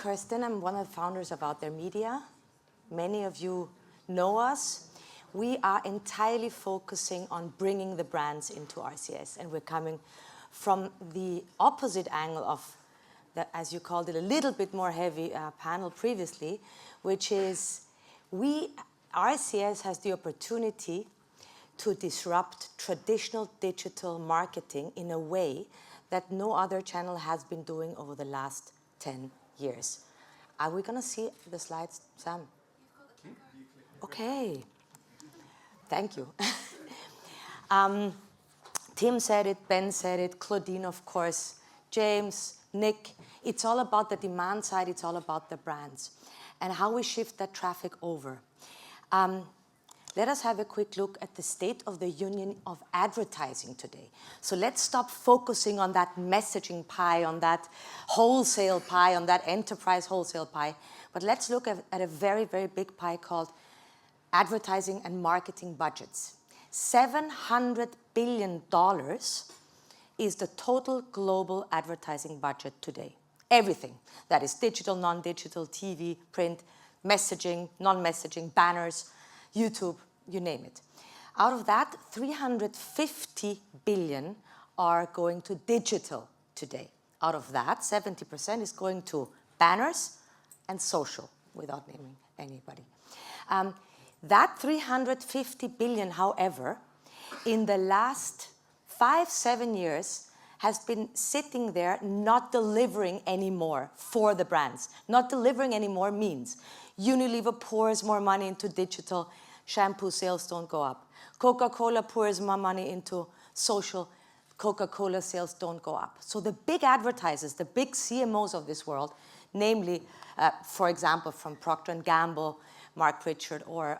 Kerstin. I'm one of the founders of Out There Media. Many of you know us. We are entirely focusing on bringing the brands into RCS, and we're coming from the opposite angle of the, as you called it, a little bit more heavy panel previously, which is RCS has the opportunity to disrupt traditional digital marketing in a way that no other channel has been doing over the last 10 years. Are we going to see the slides, Sam? Okay. Thank you. Tim said it, Ben said it, Claudine, of course, James, Nick. It's all about the demand side. It's all about the brands and how we shift that traffic over. Let us have a quick look at the state of the union of advertising today. So let's stop focusing on that messaging pie, on that wholesale pie, on that enterprise wholesale pie. But let's look at a very, very big pie called advertising and marketing budgets. $700 billion is the total global advertising budget today. Everything that is digital, non-digital, TV, print, messaging, non-messaging, banners, YouTube, you name it. Out of that, 350 billion are going to digital today. Out of that, 70% is going to banners and social, without naming anybody. That 350 billion, however, in the last 5-7 years has been sitting there not delivering anymore for the brands. Not delivering anymore means Unilever pours more money into digital, shampoo sales don't go up. Coca-Cola pours more money into social, Coca-Cola sales don't go up. So the big advertisers, the big CMOs of this world, namely, for example, from Procter & Gamble, Mark Pritchard, or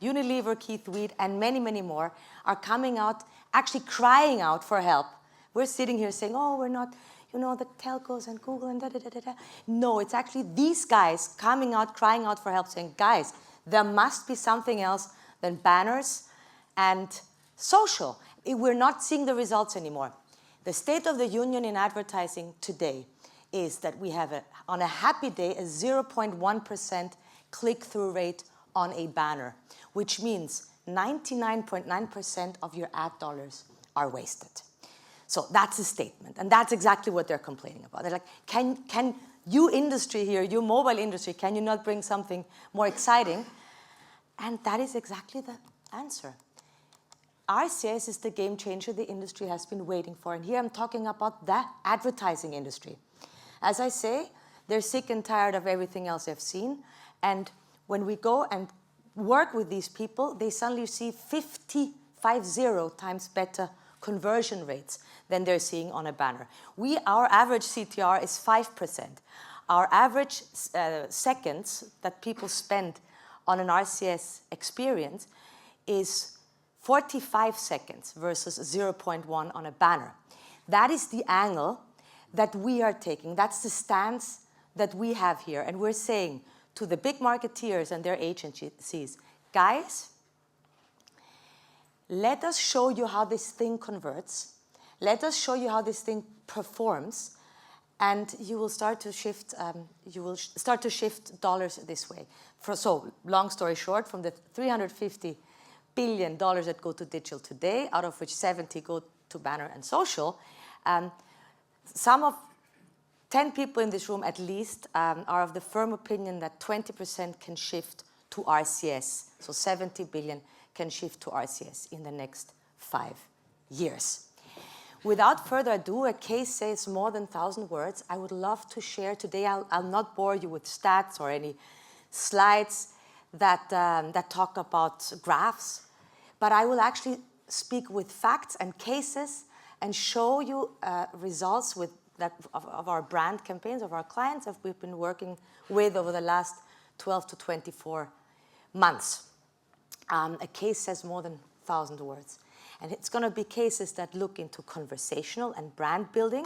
Unilever, Keith Weed, and many, many more, are coming out, actually crying out for help. We're sitting here saying, oh, we're not, you know, the telcos and Google and da-da-da-da-da. No, it's actually these guys coming out, crying out for help, saying, guys, there must be something else than banners and social. We're not seeing the results anymore. The state of the union in advertising today is that we have, on a happy day, a 0.1% click-through rate on a banner, which means 99.9% of your ad dollars are wasted. So that's a statement, and that's exactly what they're complaining about. They're like, can you industry here, you mobile industry, can you not bring something more exciting? And that is exactly the answer. RCS is the game changer the industry has been waiting for, and here I'm talking about the advertising industry. As I say, they're sick and tired of everything else they've seen, and when we go and work with these people, they suddenly see 50 times better conversion rates than they're seeing on a banner. Our average CTR is 5%. Our average seconds that people spend on an RCS experience is 45 seconds versus 0.1 on a banner. That is the angle that we are taking. That's the stance that we have here. And we're saying to the big marketeers and their agencies, guys, let us show you how this thing converts. Let us show you how this thing performs, and you will start to shift. Dollars this way. So, long story short, from the $350 billion that go to digital today, out of which 70 go to banner and social, 10 people in this room at least are of the firm opinion that 20% can shift to RCS. So 70 billion can shift to RCS in the next 5 years. Without further ado, a case says more than 1,000 words. I would love to share today. I'll not bore you with stats or any slides that talk about graphs, but I will actually speak with facts and cases and show you results of our brand campaigns, of our clients that we've been working with over the last 12 to 24 months. A case says more than 1,000 words. And it's going to be cases that look into conversational and brand building,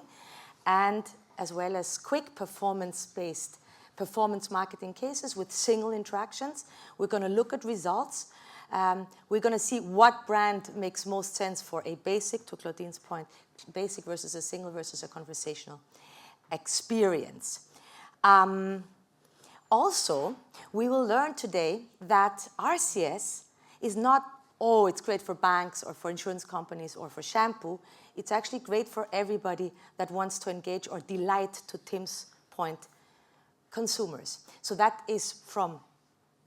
and as well as quick performance-based performance marketing cases with single interactions. We're going to look at results. We're going to see what brand makes most sense for a basic, to Claudine's point, basic versus a single versus a conversational experience. Also, we will learn today that RCS is not, oh, it's great for banks or for insurance companies or for shampoo. It's actually great for everybody that wants to engage or delight, to Tim's point, consumers. So that is from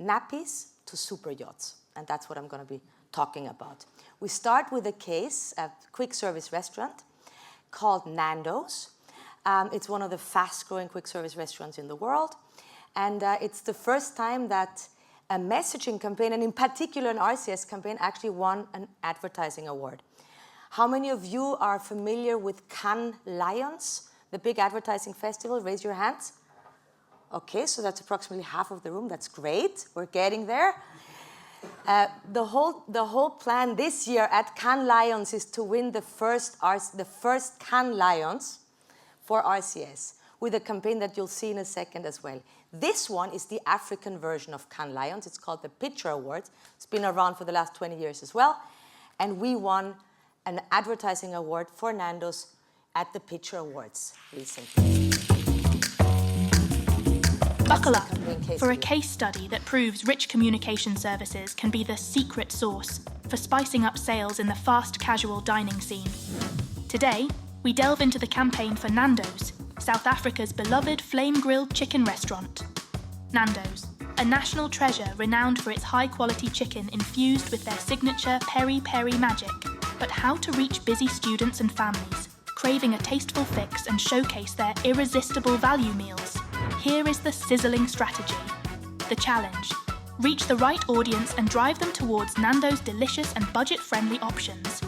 nappies to super yachts. And that's what I'm going to be talking about. We start with a case, a quick service restaurant called Nando's. It's one of the fast-growing quick service restaurants in the world. And it's the first time that a messaging campaign, and in particular an RCS campaign, actually won an advertising award. How many of you are familiar with Cannes Lions, the big advertising festival? Raise your hands. Okay, so that's approximately half of the room. That's great. We're getting there. The whole plan this year at Cannes Lions is to win the first Cannes Lions for RCS, with a campaign that you'll see in a second as well. This one is the African version of Cannes Lions. It's called the Pitcher Award. It's been around for the last 20 years as well. And we won an advertising award for Nando's at the Pitcher Awards recently. Buckle up for a case study that proves rich communication services can be the secret sauce for spicing up sales in the fast casual dining scene. Today, we delve into the campaign for Nando's, South Africa's beloved flame-grilled chicken restaurant. Nando's, a national treasure renowned for its high-quality chicken infused with their signature peri-peri magic. But how to reach busy students and families, craving a tasteful fix and showcase their irresistible value meals? Here is the sizzling strategy. The challenge: reach the right audience and drive them towards Nando's delicious and budget-friendly options.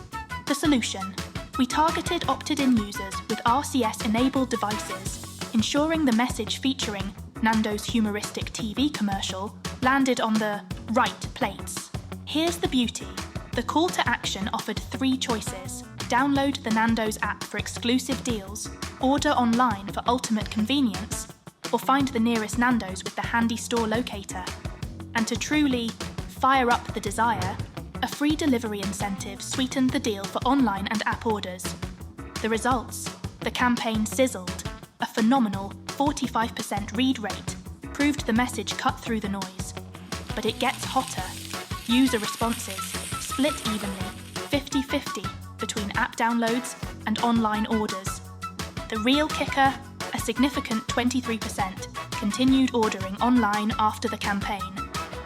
The solution: we targeted opted-in users with RCS-enabled devices, ensuring the message featuring Nando's humoristic TV commercial landed on the right plates. Here's the beauty. The call to action offered 3 choices: download the Nando's app for exclusive deals, order online for ultimate convenience, or find the nearest Nando's with the handy store locator. And to truly fire up the desire, a free delivery incentive sweetened the deal for online and app orders. The results: the campaign sizzled. A phenomenal 45% read rate proved the message cut through the noise. But it gets hotter. User responses split evenly, 50-50, between app downloads and online orders. The real kicker: a significant 23% continued ordering online after the campaign,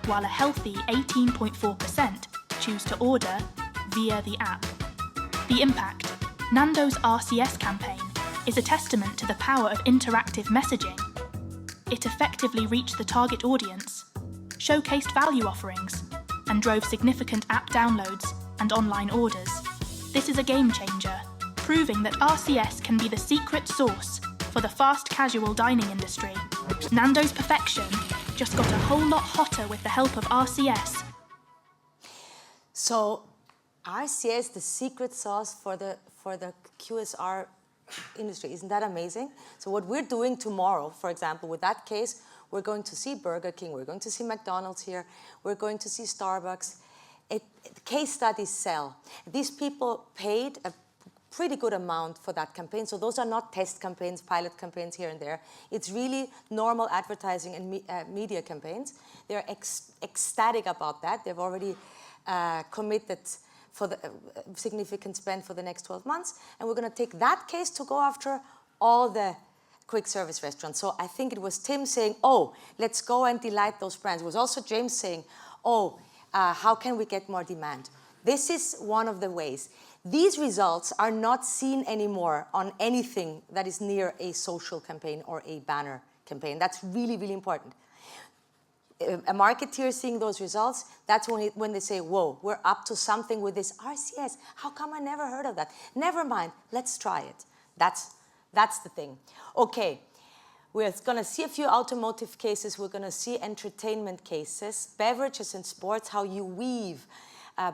while a healthy 18.4% choose to order via the app. The impact: Nando's RCS campaign is a testament to the power of interactive messaging. It effectively reached the target audience, showcased value offerings, and drove significant app downloads and online orders. This is a game changer, proving that RCS can be the secret sauce for the fast casual dining industry. Nando's perfection just got a whole lot hotter with the help of RCS. So RCS, the secret sauce for the QSR industry. Isn't that amazing? So what we're doing tomorrow, for example, with that case, we're going to see Burger King, we're going to see McDonald's here, we're going to see Starbucks. Case studies sell. These people paid a pretty good amount for that campaign. So those are not test campaigns, pilot campaigns here and there. It's really normal advertising and media campaigns. They're ecstatic about that. They've already committed for the significant spend for the next 12 months. And we're going to take that case to go after all the quick service restaurants. So I think it was Tim saying, oh, let's go and delight those brands. It was also James saying, oh, how can we get more demand? This is one of the ways. These results are not seen anymore on anything that is near a social campaign or a banner campaign. That's really, really important. A marketeer seeing those results, that's when they say, whoa, we're up to something with this RCS. How come I never heard of that? Never mind, let's try it. That's the thing. Okay, we're going to see a few automotive cases. We're going to see entertainment cases, beverages and sports, how you weave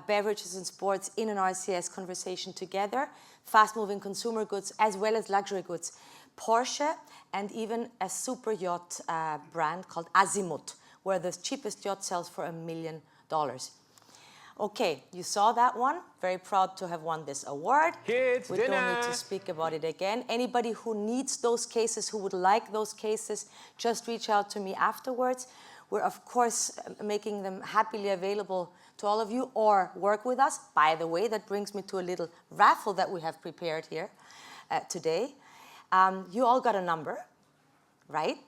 beverages and sports in an RCS conversation together, fast-moving consumer goods as well as luxury goods. Porsche and even a super yacht brand called Azimuth, where the cheapest yacht sells for $1 million. Okay, you saw that one. Very proud to have won this award. Kids, we dinner. don't need to speak about it again. Anybody who needs those cases, who would like those cases, just reach out to me afterwards. We're, of course, making them happily available to all of you, or work with us. By the way, that brings me to a little raffle that we have prepared here today. You all got a number, right?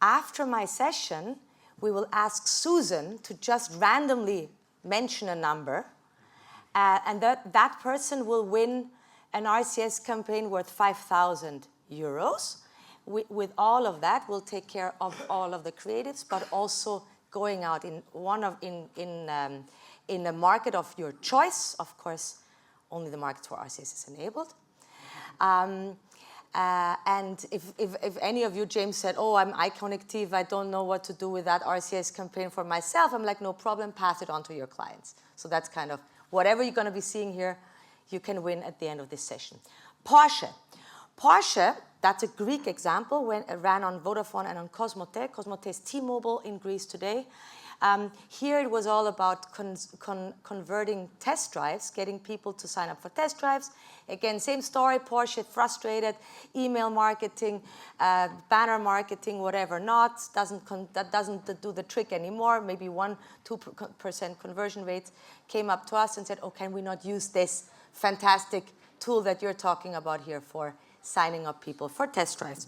After my session, we will ask Susan to just randomly mention a number, and that person will win an RCS campaign worth 5,000 euros. With all of that, we'll take care of all of the creatives, but also going out in a market of your choice. Of course, only the markets where RCS is enabled. And if any of you, James said, oh, I'm iConnective, I don't know what to do with that RCS campaign for myself, I'm like, no problem, pass it on to your clients. So that's kind of, whatever you're going to be seeing here, you can win at the end of this session. Porsche. Porsche, that's a Greek example, ran on Vodafone and on Cosmote. Cosmote is T-Mobile in Greece today. Here it was all about converting test drives, getting people to sign up for test drives. Again, same story, Porsche frustrated, email marketing, banner marketing, whatever not, that doesn't do the trick anymore. Maybe 1-2% conversion rates came up to us and said, oh, can we not use this fantastic tool that you're talking about here for signing up people for test drives?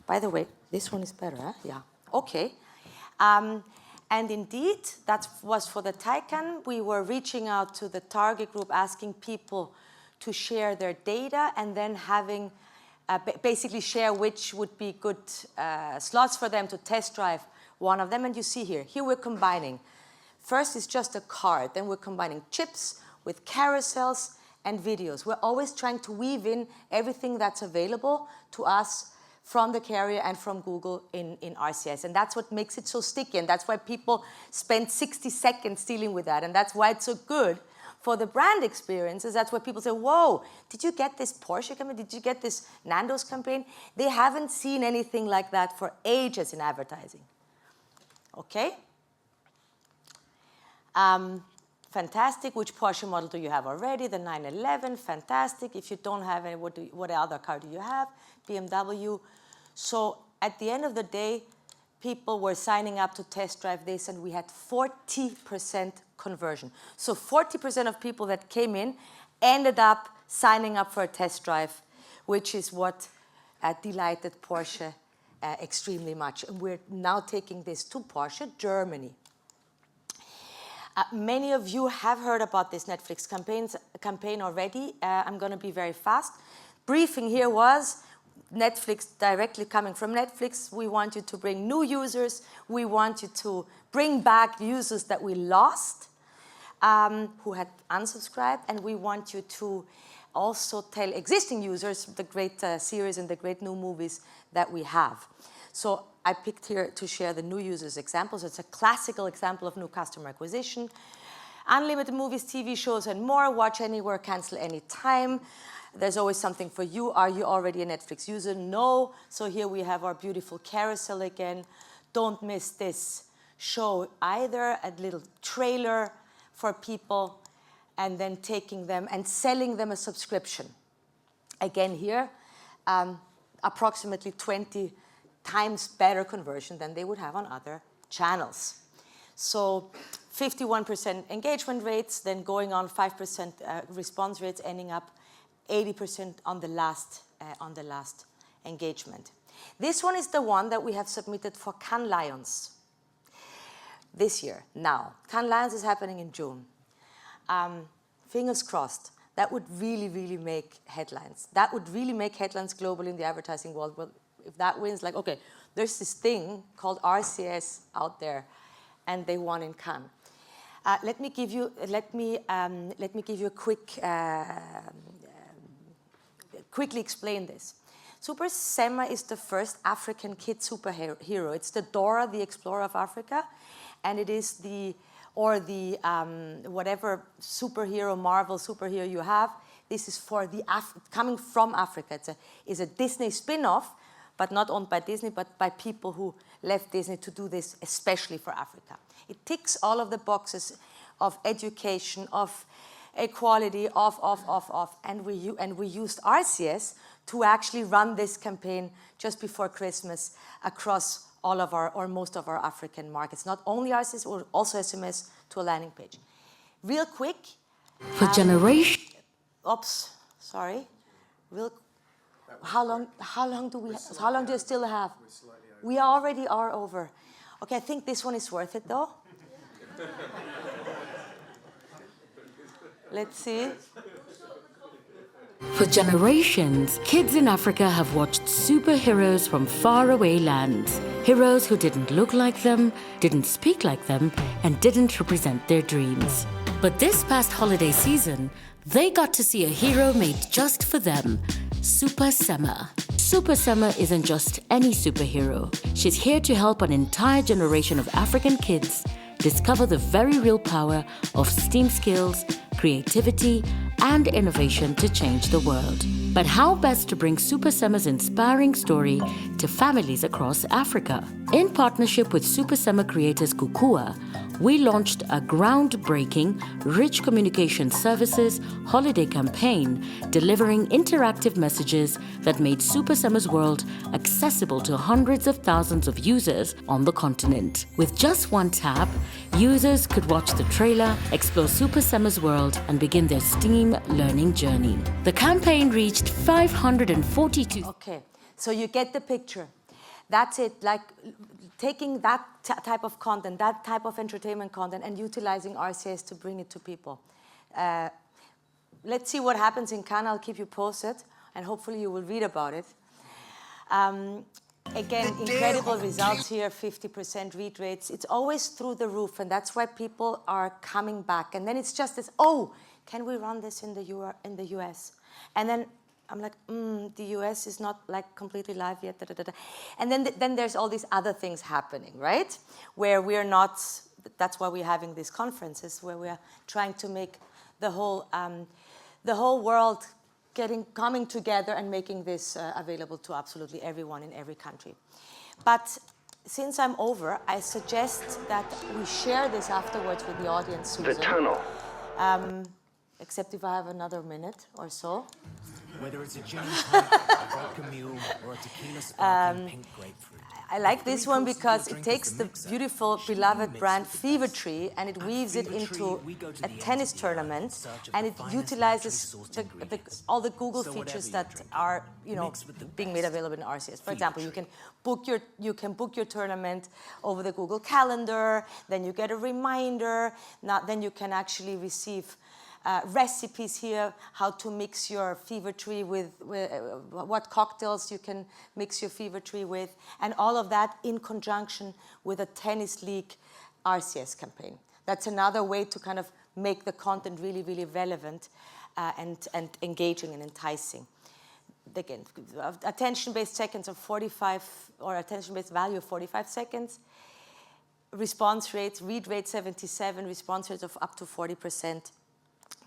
By the way, this one is better, huh? Yeah, okay. And indeed, that was for the Taycan. We were reaching out to the target group, asking people to share their data, and then having basically share which would be good slots for them to test drive one of them. And you see here we're combining. First is just a card, then we're combining chips with carousels and videos. We're always trying to weave in everything that's available to us from the carrier and from Google in RCS. And that's what makes it so sticky, and that's why people spend 60 seconds dealing with that, and that's why it's so good for the brand experiences. That's why people say, whoa, did you get this Porsche campaign? Did you get this Nando's campaign? They haven't seen anything like that for ages in advertising. Okay? Fantastic. Which Porsche model do you have already? The 911, fantastic. If you don't have any, what other car do you have? BMW. So at the end of the day, people were signing up to test drive this, and we had 40% conversion. So 40% of people that came in ended up signing up for a test drive, which is what delighted Porsche extremely much. And we're now taking this to Porsche Germany. Many of you have heard about this Netflix campaign already. I'm going to be very fast. Briefing here was Netflix, directly coming from Netflix. We want you to bring new users. We want you to bring back users that we lost, who had unsubscribed. And we want you to also tell existing users the great series and the great new movies that we have. So I picked here to share the new users examples. It's a classical example of new customer acquisition. Unlimited movies, TV shows, and more. Watch anywhere, cancel anytime. There's always something for you. Are you already a Netflix user? No. So here we have our beautiful carousel again. Don't miss this show either. A little trailer for people, and then taking them and selling them a subscription. Again here, approximately 20 times better conversion than they would have on other channels. So 51% engagement rates, then going on 5% response rates, ending up 80% on the last engagement. This one is the one that we have submitted for Cannes Lions this year. Now, Cannes Lions is happening in June. Fingers crossed. That would really, really make headlines. That would really make headlines globally in the advertising world. Well, if that wins, like, okay, there's this thing called RCS out there, and they won in Cannes. Let me give you a quickly explain this. Super Sema is the first African kid superhero. It's the Dora the Explorer of Africa, and it is whatever superhero, Marvel superhero you have. This is for coming from Africa. It's a Disney spin-off, but not owned by Disney, but by people who left Disney to do this especially for Africa. It ticks all of the boxes of education, of equality, and we used RCS to actually run this campaign just before Christmas across all of our, or most of our African markets. Not only RCS, or also SMS to a landing page. Real quick. For generation. Oops, sorry. How long do you still have? We already are over. Okay, I think this one is worth it though. Let's see. For generations, kids in Africa have watched superheroes from faraway lands. Heroes who didn't look like them, didn't speak like them, and didn't represent their dreams. But this past holiday season, they got to see a hero made just for them, Super Sema. Super Sema isn't just any superhero. She's here to help an entire generation of African kids discover the very real power of STEAM skills, creativity, and innovation to change the world. But how best to bring Super Sema's inspiring story to families across Africa? In partnership with Super Sema creators Kukua, we launched a groundbreaking Rich Communication Services holiday campaign delivering interactive messages that made Super Sema's world accessible to hundreds of thousands of users on the continent. With just one tap, users could watch the trailer, explore Super Sema's world, and begin their STEAM learning journey. The campaign reached 542. Okay, so you get the picture. That's it, like taking that type of content, that type of entertainment content, and utilizing RCS to bring it to people. Let's see what happens in Cannes. I'll keep you posted, and hopefully you will read about it. Again, incredible results here, 50% read rates. It's always through the roof, and that's why people are coming back. And then it's just this, oh, can we run this in the US? And then I'm like, the US is not like completely live yet. Da, da, da, da. And then there's all these other things happening, right? Where we're not, that's why we're having these conferences, where we're trying to make the whole world coming together and making this available to absolutely everyone in every country. But since I'm over, I suggest that we share this afterwards with the audience, Susan. The tunnel. Except if I have another minute or so. Whether it's a gin and tonic, a vodka mule, or a tequila sparkling pink grapefruit. I like this one because it takes the beautiful, beloved brand Fever Tree and it weaves it into a tennis tournament, and it utilizes all the Google features that are, being made available in RCS. For example, you can book your tournament over the Google Calendar. Then you get a reminder. Then you can actually receive recipes here, how to mix your Fever Tree with what cocktails you can mix your Fever Tree with, and all of that in conjunction with a tennis league RCS campaign. That's another way to kind of make the content really, really relevant and engaging and enticing. Again, attention-based seconds of 45, or attention-based value of 45 seconds. Response rates, read rate 77, response rates of up to 40%.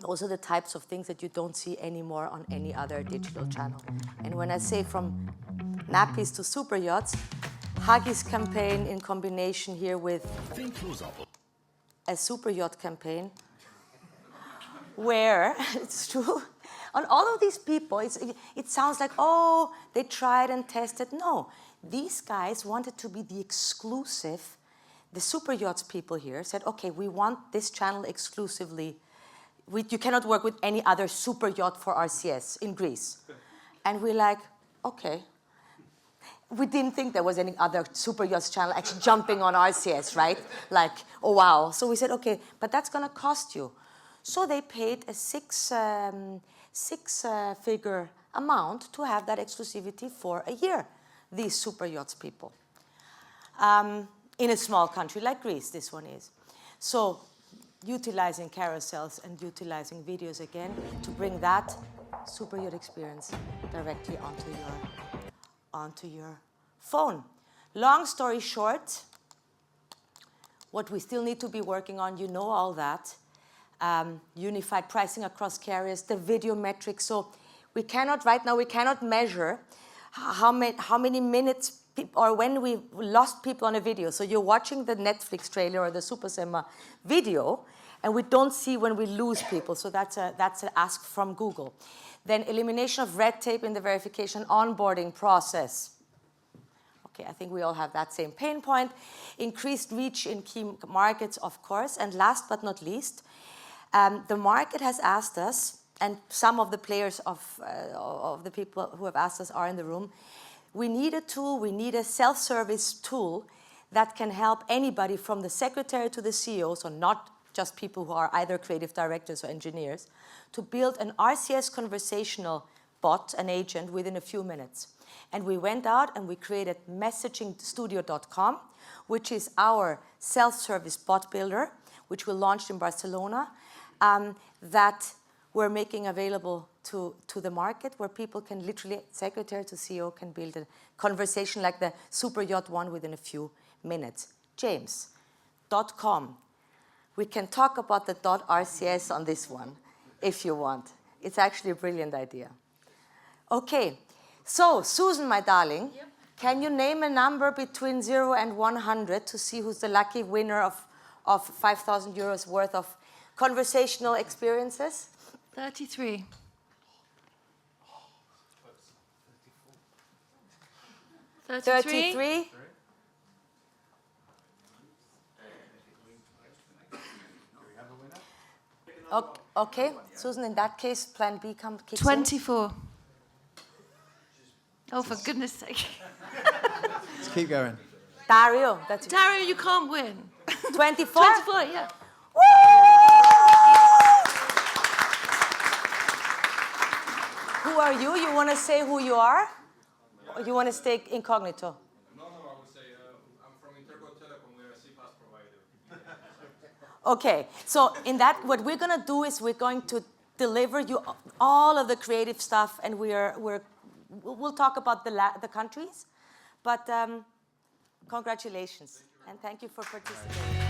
Those are the types of things that you don't see anymore on any other digital channel. And when I say from nappies to super yachts, Huggies campaign in combination here with a super yacht campaign, where, it's true, on all of these people, it sounds like, oh, they tried and tested. No, these guys wanted to be the exclusive. The super yachts people here said, okay, we want this channel exclusively. You cannot work with any other super yacht for RCS in Greece. And we're like, okay. We didn't think there was any other super yachts channel actually jumping on RCS, right? Like, oh, wow. So we said, okay, but that's going to cost you. So they paid a six-figure amount to have that exclusivity for a year, these super yachts people. In a small country like Greece, this one is. So utilizing carousels and utilizing videos again to bring that super yacht experience directly onto your phone. Long story short, what we still need to be working on, you know all that. Unified pricing across carriers, the video metrics. So we cannot, right now, we cannot measure how many minutes or when we lost people on a video. So you're watching the Netflix trailer or the Super Sema video, And we don't see when we lose people, so that's an ask from Google. Then elimination of red tape in the verification onboarding process. Okay, I think we all have that same pain point. Increased reach in key markets, of course. And last but not least, the market has asked us, and some of the players of the people who have asked us are in the room, we need a tool, we need a self-service tool that can help anybody from the secretary to the CEO, so not just people who are either creative directors or engineers, to build an RCS conversational bot, an agent, within a few minutes. And we went out and we created messagingstudio.com, which is our self-service bot builder, which we launched in Barcelona, that we're making available to the market, where people can literally, secretary to CEO, can build a conversation like the Super Yacht one within a few minutes. James.com. We can talk about the .rcs on this one, if you want. It's actually a brilliant idea. Okay, so Susan, my darling, can you name a number between 0 and 100 to see who's the lucky winner of 5,000 euros worth of conversational experiences? 33. 33? Okay, Susan, in that case, plan B kicks 24. in. Oh, for goodness sake. Let's keep going. Dario, Dario, you can't win. 24? 24, yeah. Woo! Who are you? You want to say who you are? Or you want to stay incognito? No, I would say I'm from Interco Telecom. We're a CPaaS provider. Okay, so in that, what we're going to do is we're going to deliver you all of the creative stuff, and we'll talk about the countries, but congratulations, and thank you for participating.